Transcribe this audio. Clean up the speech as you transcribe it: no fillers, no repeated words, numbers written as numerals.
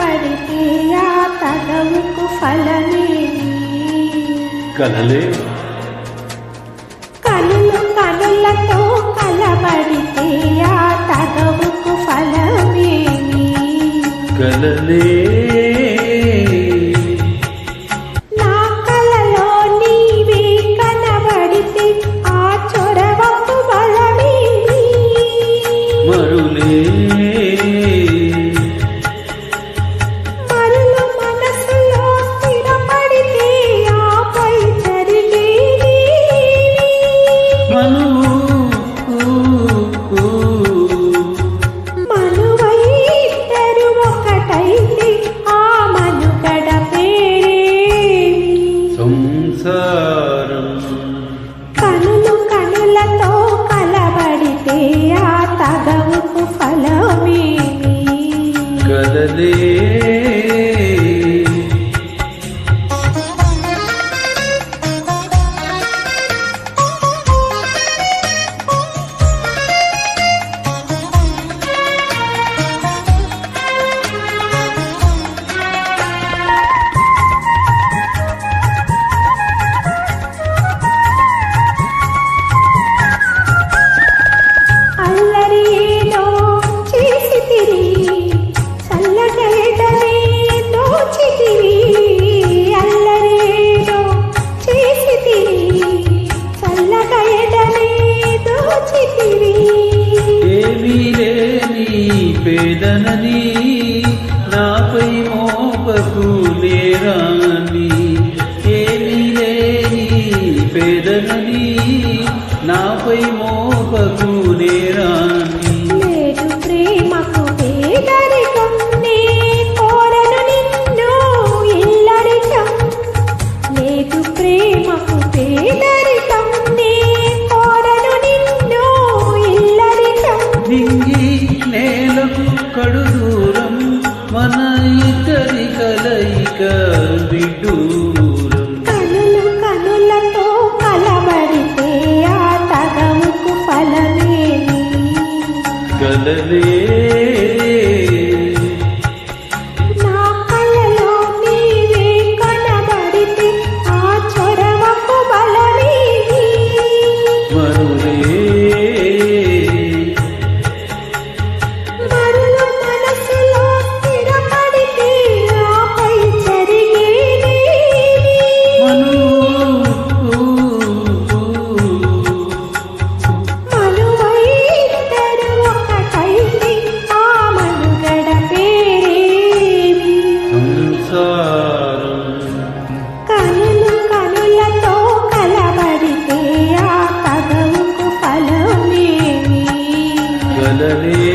కలబడితే ఆ తగవుకు ఫలమేమి? కలలే కనులతో కలబడితే ఆ తగవుకు ఫలమేమి? కలలే నా కలలో నీవే కనబడితే ఆ చొరవకు బలమేమి? మరులే మరులు మనసులో స్థిరపడితే ఆపై జరిగేది మనువై ఇద్దరు ఒకటైతే ఆ మనుగడ పేరేమి? సంసారం కనులతో కలబడితే ఆ తగవుకు ఫలమేమి? కలలే అల్లరి ఏదో చేసితిరి, చల్లగా ఎడనే దోచితిరి. అల్లరి ఏదో చేసితిరి, చల్లగా ఎడనే దోచితిరి. ఏమీ లేని పేదనని నాపై మోపకు నేరాన్ని. ఏమీ లేని పేదనని నాపై మోపకు నేరాన్ని. లేదు ప్రేమకు పేదరికం, నే కోరను నిన్ను ఇల్లరికం. లేదు ప్రేమకు పేదరికం, నే కోరను నిన్ను ఇల్లరికం. నింగి నేలకు కడు దూరం, మన ఇద్దరి కలయిక విడ్డూరం. కనులతో కలబడితే ఆ తగవుకు ఫలమేమి? కలలే నా కలలో నీవే కనబడితే ఆ చొరవకు బలమేమి? మరులే మరులు మనసులో స్థిరపడితే ఆపై జరిగేది మనువై ఇద్దరు ఒకటైతే ఆ మనుగడ పేరేమి? సంసారం కనులతో కలబడితే ఆ తగవుకు ఫలమేమి? కలలే